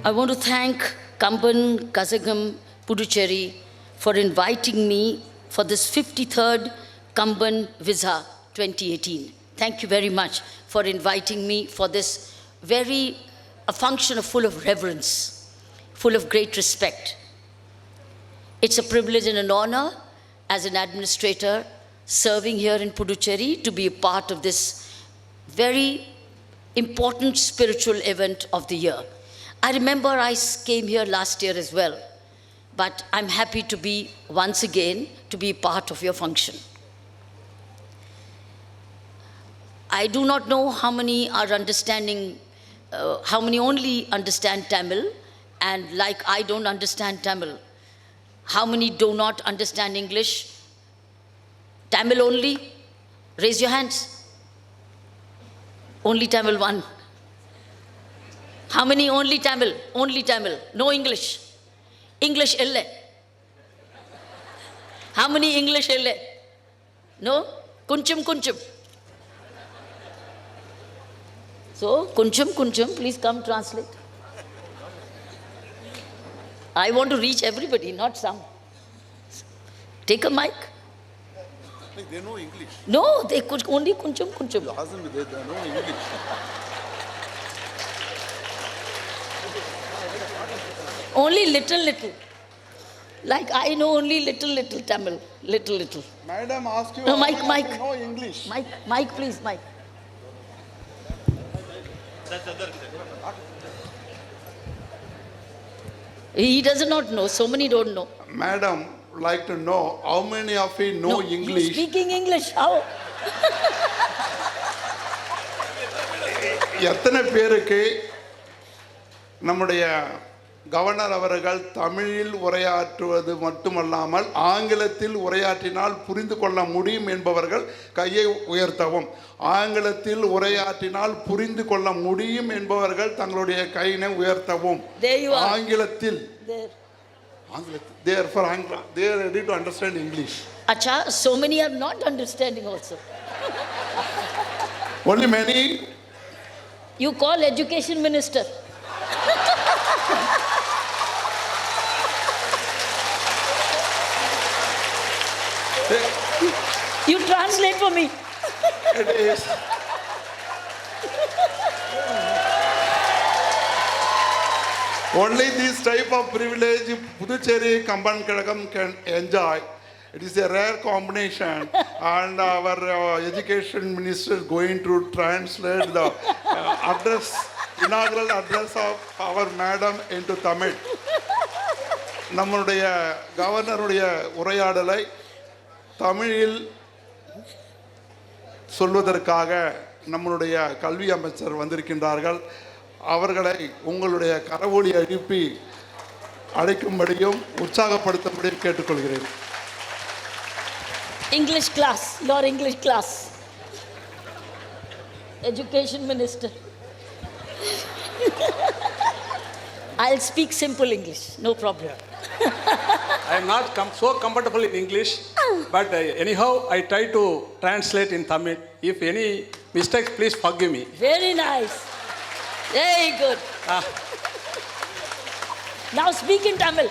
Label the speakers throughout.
Speaker 1: I want to thank Kamban Kazhagam Puducherry for inviting me for this 53rd Kamban Visa 2018. Thank you very much for inviting me for this a function full of reverence, full of great respect. It's a privilege and an honor as an administrator serving here in Puducherry to be a part of this very important spiritual event of the year. I remember I came here last year as well, but I'm happy to be once again to be part of your function. I do not know how many are understanding, how many only understand Tamil, and like I don't understand Tamil. How many do not understand English? Tamil only? Raise your hands. Only Tamil one. How many only Tamil? Only Tamil. No English. English ille. How many English ille? No? Kunchum kunchum. So, kunchum, please come translate. I want to reach everybody, not some. Take a mic.
Speaker 2: They know English.
Speaker 1: No, they could only kunchum.
Speaker 2: They know English.
Speaker 1: Only little. Like I know only little Tamil. Little.
Speaker 2: Madam asked you
Speaker 1: No, mic.
Speaker 2: to know English.
Speaker 1: Mic, please, mic. He does not know. So many don't know.
Speaker 2: Madam, like to know how many of you know English?
Speaker 1: You speaking English? How?
Speaker 2: எத்தனை பேருக்கு நம்முடைய governor அவர்கள் தமிழில் உரையாற்றுவது மட்டுமல்லாமல் ஆங்கிலத்தில் உரையாற்றினால் புரிந்து கொள்ள முடியும் என்பவர்கள் கையை உயர்த்தவும். ஆங்கிலத்தில் உரையாற்றினால் புரிந்து கொள்ள முடியும் என்பவர்கள் தங்களுடைய கையினை உயர்த்தவும். ஆங்கிலத்தில் they are ready to understand English.
Speaker 1: Acha, so many are not understanding also.
Speaker 2: Only many.
Speaker 1: You call education minister. You translate for me.
Speaker 2: It is. Only this type of privilege Puducherry Kamban Kazhagam can enjoy. It is a rare combination, and our education minister is going to translate the inaugural address of our madam into Tamil. நம்முடைய கவர்னருடைய உரையாடலை தமிழில் சொல்வதற்காக நம்முடைய கல்வி அமைச்சர் வந்திருக்கின்றார்கள். அவர்களை உங்களுடைய கரவொலி எழுப்பி அழைக்கும்படியும் உற்சாகப்படுத்தும்படியும் கேட்டுக்கொள்கிறேன்.
Speaker 1: English class, your English class. Education minister. I'll speak simple English, no problem.
Speaker 3: I am not so comfortable in English, but anyhow I try to translate in Tamil. If any mistakes, please forgive me.
Speaker 1: Very nice. Very good. Now speak in Tamil.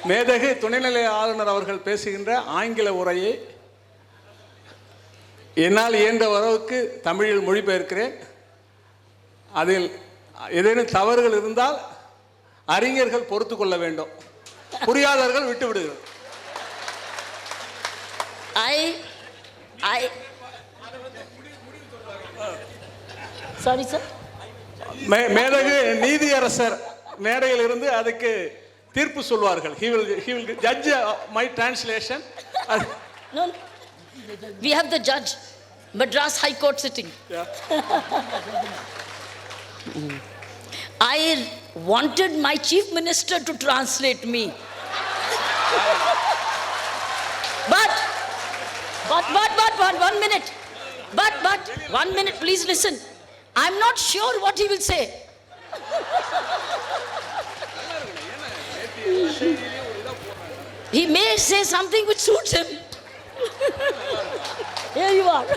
Speaker 3: மேதகு துணைநிலை ஆளுநர் அவர்கள் பேசுகின்ற ஆங்கில உரையை என்னால் இயன்ற அளவுக்கு தமிழில் மொழிபெயர்க்கிறேன். அதில் ஏதேனும் தவறுகள் இருந்தால் அறிஞர்கள் பொறுத்து கொள்ள வேண்டும், புரியாதவர்கள் விட்டு விடுங்கள்.
Speaker 1: Sorry sir.
Speaker 3: மேதகு நீதியரசர் மேடையில் இருந்து அதுக்கு தீர்ப்பு சொல்வார்கள். He will judge my translation.
Speaker 1: No, we have the judge, Madras High Court sitting.
Speaker 3: Yeah.
Speaker 1: I wanted my chief minister to translate me. But, 1 minute. But, 1 minute, please listen. I'm not sure what he will say. He may say something which suits him. Here you are.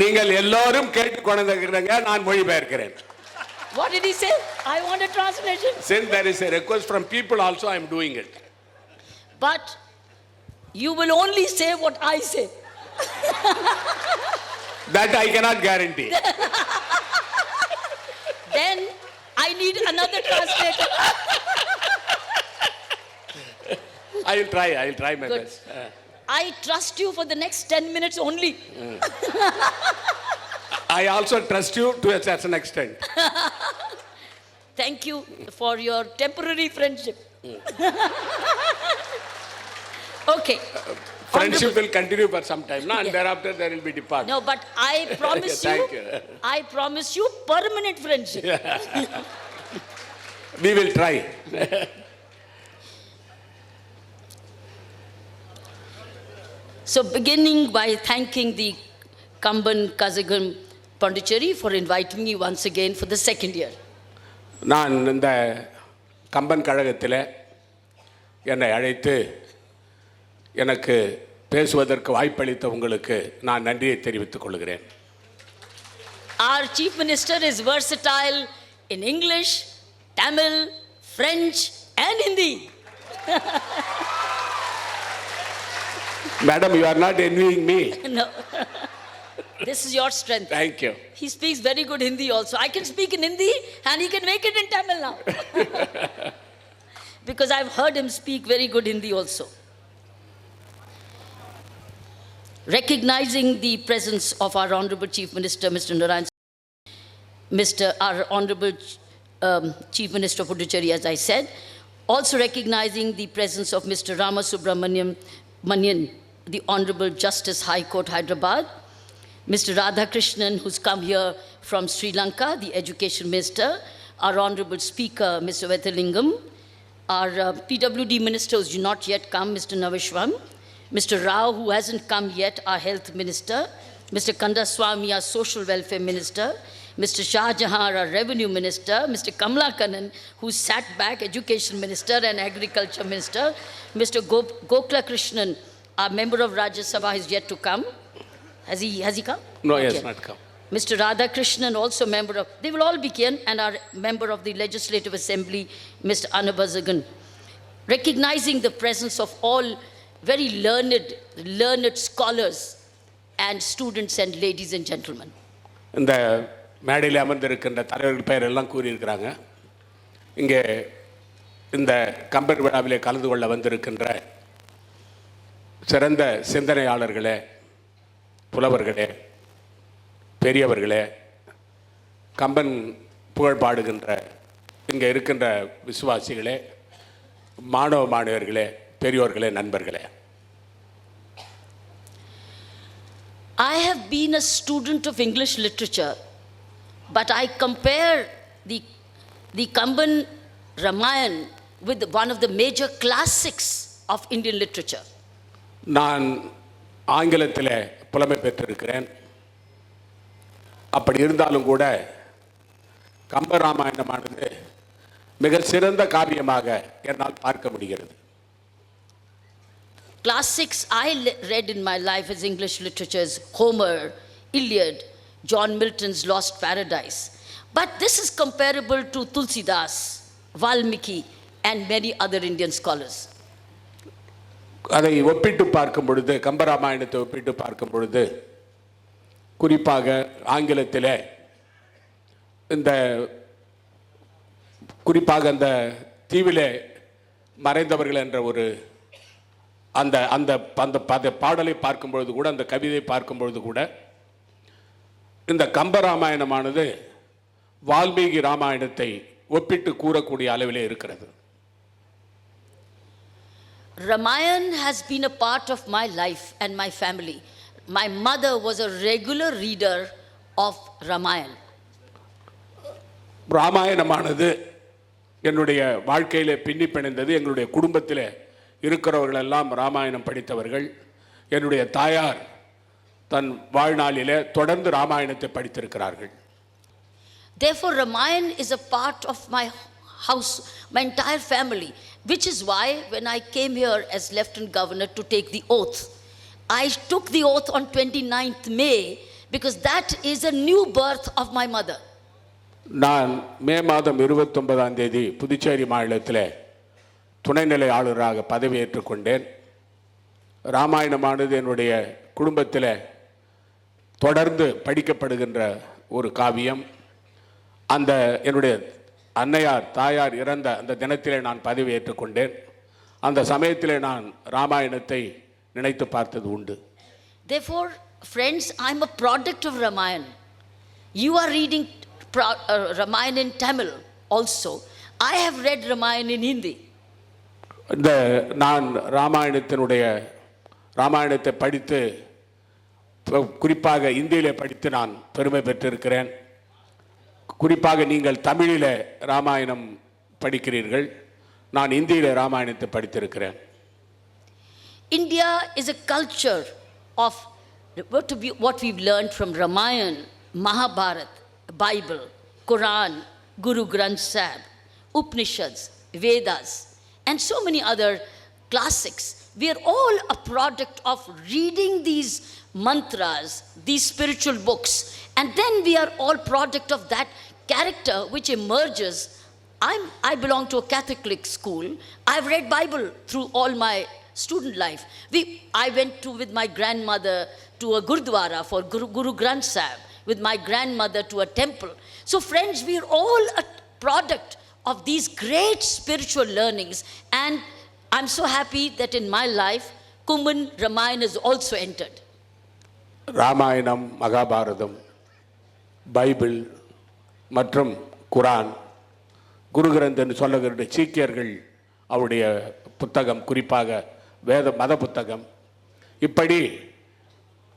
Speaker 4: நீங்கள் எல்லோரும் கேட்டுக்கொண்டிருக்கிறீங்க, நான் மொழிபெயர்க்கிறேன்.
Speaker 1: What did he say? I want a translation.
Speaker 4: Since there is a request from people also, I am doing it.
Speaker 1: But you will only say what I say.
Speaker 4: That I cannot guarantee.
Speaker 1: Then I need another translator.
Speaker 4: I will try my
Speaker 1: Good.
Speaker 4: best.
Speaker 1: I trust you for the next 10 minutes only.
Speaker 4: I also trust you to a certain extent.
Speaker 1: Thank you for your temporary friendship. Okay.
Speaker 4: Friendship will continue for some time, no? And
Speaker 1: Yeah.
Speaker 4: thereafter there will be departure.
Speaker 1: No, but I promise
Speaker 4: Thank
Speaker 1: you,
Speaker 4: you.
Speaker 1: I promise you permanent friendship.
Speaker 4: We will try.
Speaker 1: So beginning by thanking the Kamban Kazhagam Pondicherry for inviting me once again for the second year.
Speaker 4: நான் இந்த கம்பன் கழகத்தில் என்னை அழைத்து எனக்கு பேசுவதற்கு வாய்ப்பளித்த உங்களுக்கு நான் நன்றியை தெரிவித்துக் கொள்கிறேன்.
Speaker 1: Our Chief Minister is versatile in English, Tamil, French and Hindi.
Speaker 4: Madam, you are not envying me.
Speaker 1: No. This is your strength.
Speaker 4: Thank you.
Speaker 1: He speaks very good Hindi also. I can speak in Hindi and he can make it in Tamil now. Because I've heard him speak very good Hindi also. Recognizing the presence of our Honorable Chief Minister, Mr. Narayan, our Honorable Chief Minister of Puducherry, as I said, also recognizing the presence of Mr. Rama Subramanian, the Honorable Justice High Court, Hyderabad, Mr. Radhakrishnan, who's come here from Sri Lanka, the Education Minister, our Honorable Speaker, Mr. Vethalingam, our PWD Minister who's not yet come, Mr. Navishwam, Mr. Rao, who hasn't come yet, our Health Minister, Mr. Kandaswamy, our Social Welfare Minister, Mr. Shah Jahan, our Revenue Minister, Mr. Kamala who sat back, Education Minister and Agriculture Minister, Mr. Gokula Krishnan, our member of Rajya Sabha, is yet to come. Has he come?
Speaker 4: No, he
Speaker 1: Not
Speaker 4: has
Speaker 1: yet.
Speaker 4: not come.
Speaker 1: Mr. Radhakrishnan, also member of, they will all be here, and our member of the Legislative Assembly, Mr. Annabazagan. Recognizing the presence of all very learned scholars and students and ladies and gentlemen.
Speaker 4: இந்த மேடையில் அமர்ந்திருக்கின்ற தலைவர்கள் பெயர் எல்லாம் கூறியிருக்கிறாங்க. இங்கே இந்த கம்பன் விழாவிலே கலந்து கொள்ள வந்திருக்கின்ற சிறந்த சிந்தனையாளர்களே, புலவர்களே, பெரியவர்களே, கம்பன் புகழ் பாடுகின்ற இங்கே இருக்கின்ற விசுவாசிகளே, மாணவ மாணவர்களே, பெரியோர்களே, நண்பர்களே.
Speaker 1: I have been a student of English literature, but I compare the Kamban Ramayana with one of the major classics of Indian literature.
Speaker 4: நான் ஆங்கிலத்தில் புலமை பெற்றிருக்கிறேன். அப்படி இருந்தாலும் கூட கம்பராமாயணமானது மிக சிறந்த காவியமாக என்னால் பார்க்க முடிகிறது.
Speaker 1: Classics I read in my life as English literature is Homer, Iliad, John Milton's Lost Paradise. But this is comparable to Tulsidas, Valmiki, and many other Indian scholars.
Speaker 4: அதை ஒப்பிட்டு பார்க்கும் பொழுது, கம்பராமாயணத்தை ஒப்பிட்டு பார்க்கும் பொழுது, குறிப்பாக ஆங்கிலத்தில் இந்த குறிப்பாக அந்த தீவிலே மறைந்தவர்கள் என்ற ஒரு அந்த அந்த அந்த பாடலை பார்க்கும் பொழுது கூட, அந்த கவிதை பார்க்கும் பொழுது கூட, இந்த கம்பராமாயணமானது வால்மீகி ராமாயணத்தை ஒப்பிட்டு கூறக்கூடிய அளவிலே இருக்கிறது.
Speaker 1: Ramayana has been a part of my life and my family. My mother was a regular reader of Ramayana.
Speaker 4: ராமாயணமானது என்னுடைய வாழ்க்கையிலே பின்னி பிணைந்தது. எங்களுடைய குடும்பத்தில் இருக்கிறவர்கள் எல்லாம் ராமாயணம் படித்தவர்கள். என்னுடைய தாயார் தன் வாழ்நாளிலே தொடர்ந்து ராமாயணத்தை படித்திருக்கிறார்கள்.
Speaker 1: Therefore, Ramayana is a part of my house, my entire family, which is why when I came here as Lieutenant Governor to take the oath, I took the oath on 29th May because that is a new birth of my mother.
Speaker 4: நான் மே மாதம் 29ஆம் தேதி புதுச்சேரி மாநிலத்தில் துணைநிலை ஆளுநராக பதவியேற்றுக் கொண்டேன். ராமாயணமானது என்னுடைய குடும்பத்தில் தொடர்ந்து படிக்கப்படுகின்ற ஒரு காவியம். அந்த என்னுடைய அன்னையார் தாயார் இறந்த அந்த தினத்திலே நான் பதவியேற்றுக் கொண்டேன். அந்த சமயத்திலே நான் ராமாயணத்தை நினைத்து பார்த்தது உண்டு.
Speaker 1: Therefore, friends, I'm a product of Ramayana. You are reading Ramayana in Tamil also. I have read Ramayana in Hindi.
Speaker 4: இந்த நான் ராமாயணத்தை படித்து குறிப்பாக இந்தியிலே படித்து நான் பெருமை பெற்றிருக்கிறேன். குறிப்பாக நீங்கள் தமிழிலே ராமாயணம் படிக்கிறீர்கள், நான் இந்தியிலே ராமாயணத்தை படித்திருக்கிறேன்.
Speaker 1: India is a culture of what we've learned from Ramayana, Mahabharata, Bible, Quran, Guru Granth Sahib, Upanishads, Vedas, and so many other classics. We are all a product of reading these mantras, these spiritual books, and then we are all product of that character which emerges. I belong to a Catholic school. I've read Bible through all my student life. I went with my grandmother to a Gurdwara for Guru Granth Sahib, with my grandmother to a temple. So friends, we are all a product of these great spiritual learnings, and I'm so happy that in my life, Kumban Ramayana has also entered.
Speaker 4: Ramayanam, Mahabharatam, Bible மற்றும் Quran, Guru Granth என்று சொல்லுகிற சீக்கியர்கள் அவருடைய புத்தகம், குறிப்பாக மத புத்தகம், இப்படி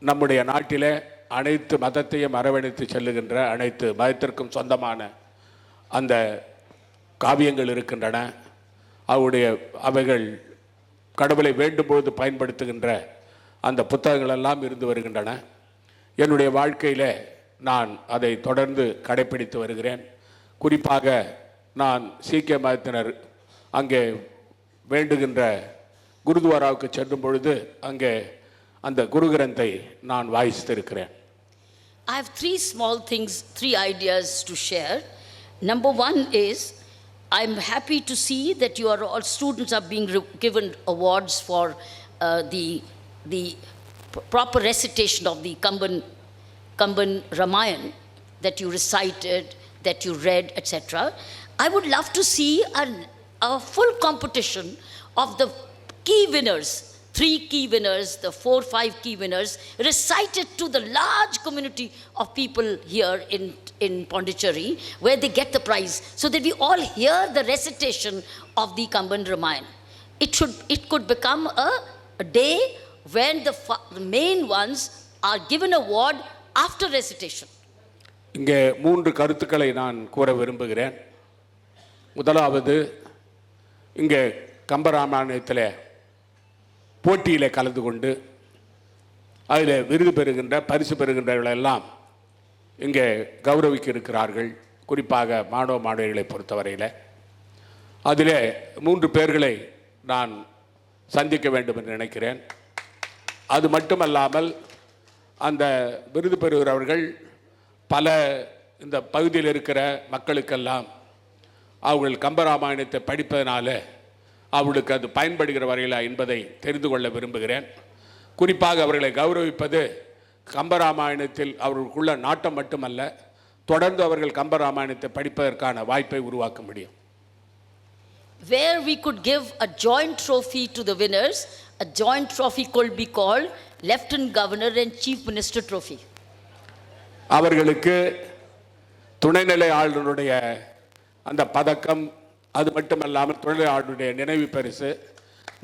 Speaker 4: நம்முடைய நாட்டிலே அனைத்து மதத்தையும் அரவணைத்து செல்லுகின்ற அனைத்து மதத்திற்கும் சொந்தமான அந்த காவியங்கள் இருக்கின்றன. அவைகள் கடவுளை வேண்டும்பொழுது பயன்படுத்துகின்ற அந்த புத்தகங்கள் எல்லாம் இருந்து வருகின்றன. என்னுடைய வாழ்க்கையில் நான் அதை தொடர்ந்து கடைப்பிடித்து வருகிறேன். குறிப்பாக நான் சீக்கிய மதத்தினர் அங்கே வேண்டுகின்ற குருத்வாராவுக்கு செல்லும் பொழுது அங்கே அந்த குரு கிரந்தை நான் வாசித்திருக்கிறேன்.
Speaker 1: I have three ideas to share. Number one is, I'm happy to see that all students are being given awards for the proper recitation of the Kamban Ramayana that you recited, that you read, etc. I would love to see a full competition of the key winners, 3 key winners, the 4-5 key winners, recited to the large community of people here in Pondicherry, where they get the prize, so that we all hear the recitation of the Kamban Ramayana. It could become a day when the main ones are given award after recitation.
Speaker 4: இங்கே 3 கருத்துக்களை நான் கூற விரும்புகிறேன். முதலாவது, இங்கே கம்பராமாயணத்தில் போட்டியில் கலந்து கொண்டு அதில் விருது பெறுகின்ற பரிசு பெறுகின்றவர்களெல்லாம் இங்கே கௌரவிக்க இருக்கிறார்கள். குறிப்பாக மாணவ மாணவிகளை பொறுத்தவரையில் அதில் 3 பேர்களை நான் சந்திக்க வேண்டும் என்று நினைக்கிறேன். அது மட்டுமல்லாமல் அந்த விருது பெறுகிறவர்கள் பல இந்த பகுதியில் இருக்கிற மக்களுக்கெல்லாம் அவர்கள் கம்பராமாயணத்தை படிப்பதனால அவர்களுக்கு அது பயன்படுகிற வரையிலா என்பதை தெரிந்து கொள்ள விரும்புகிறேன். குறிப்பாக அவர்களை கௌரவிப்பது கம்பராமாயணத்தில் அவர்களுக்குள்ள நாட்டம் மட்டுமல்ல, தொடர்ந்து அவர்கள் கம்பராமாயணத்தை படிப்பதற்கான வாய்ப்பை உருவாக்க முடியும்.
Speaker 1: Where we could give a joint trophy to the winners, a joint trophy could be called Lieutenant Governor and Chief Minister trophy.
Speaker 4: அவர்களுக்கு துணைநிலை ஆளுநருடைய அந்த பதக்கம், அது மட்டுமல்லாமல் துணைநிலை ஆளுநருடைய நினைவு பரிசு,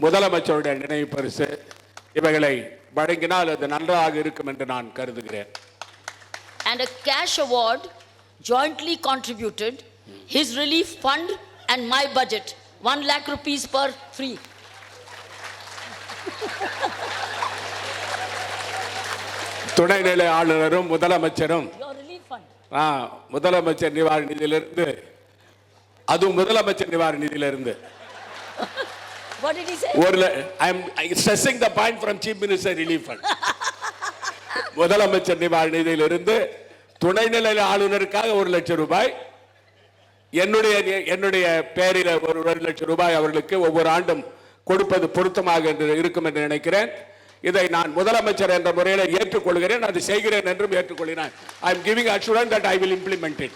Speaker 4: முதலமைச்சருடைய நினைவு பரிசு, இவைகளை வழங்கினால் அது நன்றாக இருக்கும் என்று நான் கருதுகிறேன்.
Speaker 1: And a cash award jointly contributed, his relief fund and my budget, 1 lakh rupees per free.
Speaker 4: துணைநிலை ஆளுநரும் முதலமைச்சரும்
Speaker 1: Your relief fund.
Speaker 4: முதலமைச்சர் நிவாரண நிதியிலிருந்து, அதுவும் முதலமைச்சர் நிவாரண நிதியிலிருந்து
Speaker 1: What did he say?
Speaker 4: I'm stressing the point from Chief Minister Relief Fund. முதலமைச்சர் நிவாரண நிதியிலிருந்து துணைநிலை ஆளுநருக்காக 1 லட்சம் ரூபாய், என்னுடைய பேரில் ஒரு 1,00,000 ரூபாய் அவர்களுக்கு ஒவ்வொரு ஆண்டும் கொடுப்பது பொருத்தமாக இருக்கும் என்று நினைக்கிறேன். இதை நான் முதலமைச்சர் என்ற முறையில் ஏற்றுக்கொள்கிறேன், அதை செய்கிறேன் என்றும் ஏற்றுக்கொள்கிறேன். I am giving assurance that I will implement it.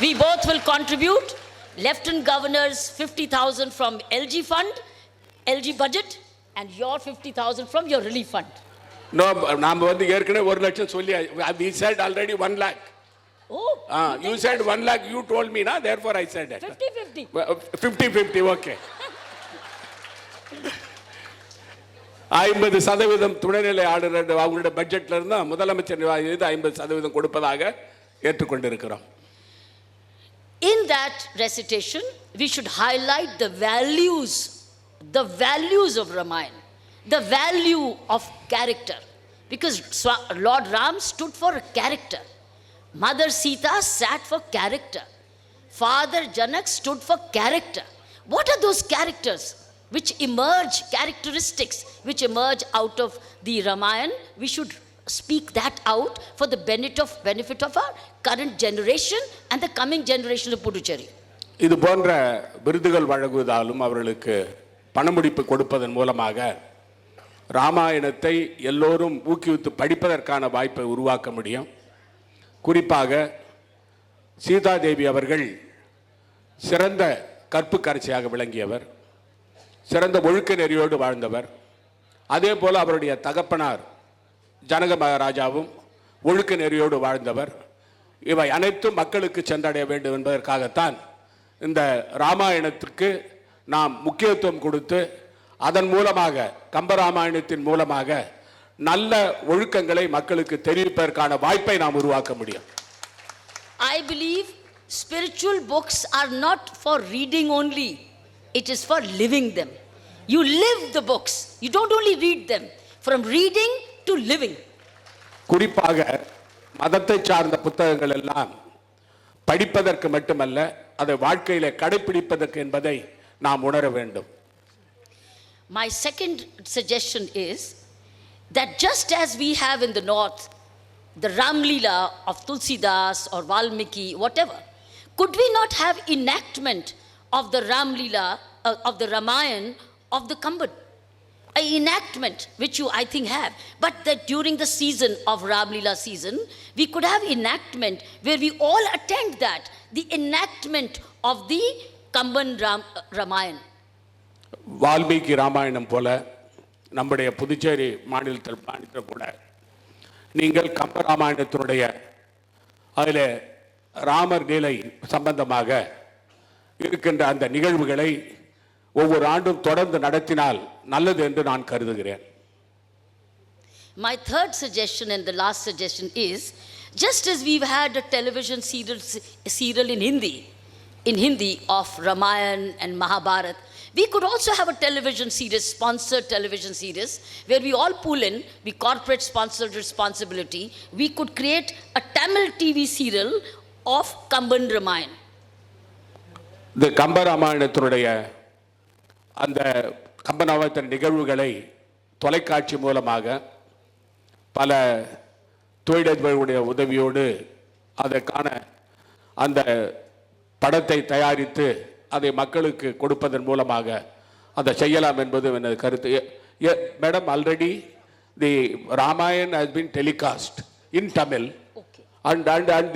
Speaker 1: We both will contribute. Lieutenant Governor's 50,000 from LG fund, LG budget, and your 50,000 from your relief fund.
Speaker 4: No, நாம வந்து ஏற்கனவே 1 லட்சம் சொல்லி we said already 1 lakh.
Speaker 1: Oh,
Speaker 4: You said 1 lakh, you told me, na? Therefore I said that.
Speaker 1: 50-50.
Speaker 4: 50-50, okay. 50% துணைநிலை ஆளுநர் அவங்களுடைய பட்ஜெட்ல இருந்தா முதலமைச்சர் 50% கொடுப்பதாக ஏற்றுக்கொண்டிருக்கிறோம்.
Speaker 1: In that recitation, we should highlight the values of Ramayana, the value of character. Because Lord Ram stood for character. Mother Sita sat for character. Father Janak stood for character. What are those characters which emerge, characteristics which emerge out of the Ramayana? We should speak that out for the benefit of our current generation and the coming generation of Puducherry.
Speaker 4: இது போன்ற விருதுகள் வழங்குவதாலும் அவர்களுக்கு பணமுடிப்பு கொடுப்பதன் மூலமாக ராமாயணத்தை எல்லோரும் ஊக்குவித்து படிப்பதற்கான வாய்ப்பை உருவாக்க முடியும். குறிப்பாக சீதாதேவி அவர்கள் சிறந்த கற்புக்கரசியாக விளங்கியவர், சிறந்த ஒழுக்க நெறியோடு வாழ்ந்தவர். அதே போல அவருடைய தகப்பனார் ஜனக மகாராஜாவும் ஒழுக்க நெறியோடு வாழ்ந்தவர். இவை அனைத்தும் மக்களுக்கு சென்றடைய வேண்டும் என்பதற்காகத்தான் இந்த ராமாயணத்திற்கு நாம் முக்கியத்துவம் கொடுத்து அதன் மூலமாக கம்பராமாயணத்தின் மூலமாக நல்ல ஒழுக்கங்களை மக்களுக்கு தெரிவிப்பதற்கான வாய்ப்பை நாம் உருவாக்க முடியும்.
Speaker 1: I believe spiritual books are not for reading only. It is for living them. You live the books. You don't only read them. From reading to living.
Speaker 4: குறிப்பாக மதத்தை சார்ந்த புத்தகங்கள் எல்லாம் படிப்பதற்கு மட்டுமல்ல, அதை வாழ்க்கையிலே கடைபிடிப்பதற்கு என்பதை நாம் உணர வேண்டும்.
Speaker 1: My second suggestion is that just as we have in the north the Ram Leela of Tulsidas or Valmiki, whatever, could we not have enactment of the Ram Leela, of the Ramayana of the Kamban? An enactment which you I think have, but that during the season of Ram Leela season, we could have enactment where we all attend that, the enactment of the Kamban Ramayana.
Speaker 4: Valmiki Ramayanam போல நம்முடைய புதுச்சேரி மாநிலத்தில் கூட நீங்கள் கம்ப ராமாயணத்தினுடைய அதில் ராமர் லீலை சம்பந்தமாக இருக்கின்ற அந்த நிகழ்வுகளை ஒவ்வொரு ஆண்டும் தொடர்ந்து நடத்தினால் நல்லது என்று நான் கருதுகிறேன்.
Speaker 1: My third suggestion and the last suggestion is, just as we've had a television serial in Hindi of Ramayana and Mahabharat, we could also have a television series, sponsored television series, where we all pull in, we corporate sponsored responsibility. We could create a Tamil TV serial of Kamban Ramayana.
Speaker 4: இந்த கம்ப ராமாயணத்தினுடைய அந்த கம்பராமாயணத்தின் நிகழ்வுகளை தொலைக்காட்சி மூலமாக பல தொழிலதிபர்களுடைய உதவியோடு அதற்கான அந்த படத்தை தயாரித்து அதை மக்களுக்கு கொடுப்பதன் மூலமாக அதை செய்யலாம் என்பது எனது கருத்து. Madam, already the Ramayan has been telecast in Tamil.
Speaker 1: Okay.
Speaker 4: And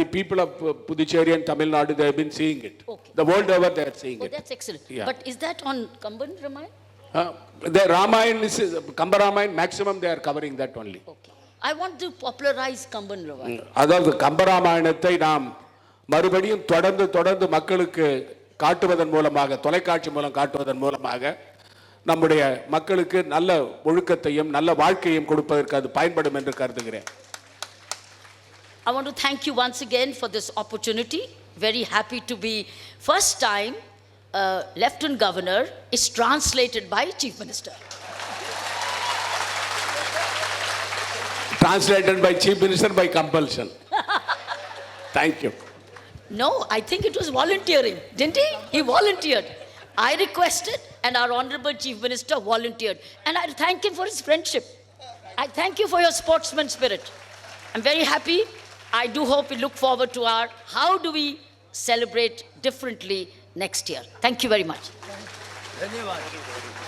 Speaker 4: the people of Puducherry and Tamil Nadu, they have been seeing it.
Speaker 1: Okay.
Speaker 4: The world over they are seeing it.
Speaker 1: That's excellent.
Speaker 4: Yeah.
Speaker 1: But is that on Kamban Ramayana?
Speaker 4: The Ramayana is Kamba Ramayana, maximum they are covering that only.
Speaker 1: Okay. I want to popularize Kamban Ramayana.
Speaker 4: அதாவது கம்பராமாயணத்தை நாம் மறுபடியும் தொடர்ந்து மக்களுக்கு காட்டுவதன் மூலமாக, தொலைக்காட்சி மூலம் காட்டுவதன் மூலமாக நம்முடைய மக்களுக்கு நல்ல ஒழுக்கத்தையும் நல்ல வாழ்க்கையும் கொடுப்பதற்கு அது பயன்படும் என்று கருதுகிறேன்.
Speaker 1: I want to thank you once again for this opportunity. Very happy to be first time Lieutenant Governor is translated by Chief Minister.
Speaker 4: Translated by Chief Minister by compulsion. Thank you.
Speaker 1: No, I think it was volunteering, didn't he? He volunteered. I requested and our Honorable Chief Minister volunteered. And I thank him for his friendship. I thank you for your sportsman spirit. I'm very happy. I do hope we look forward to our how do we celebrate differently next year. Thank you very much.
Speaker 5: धन्यवाद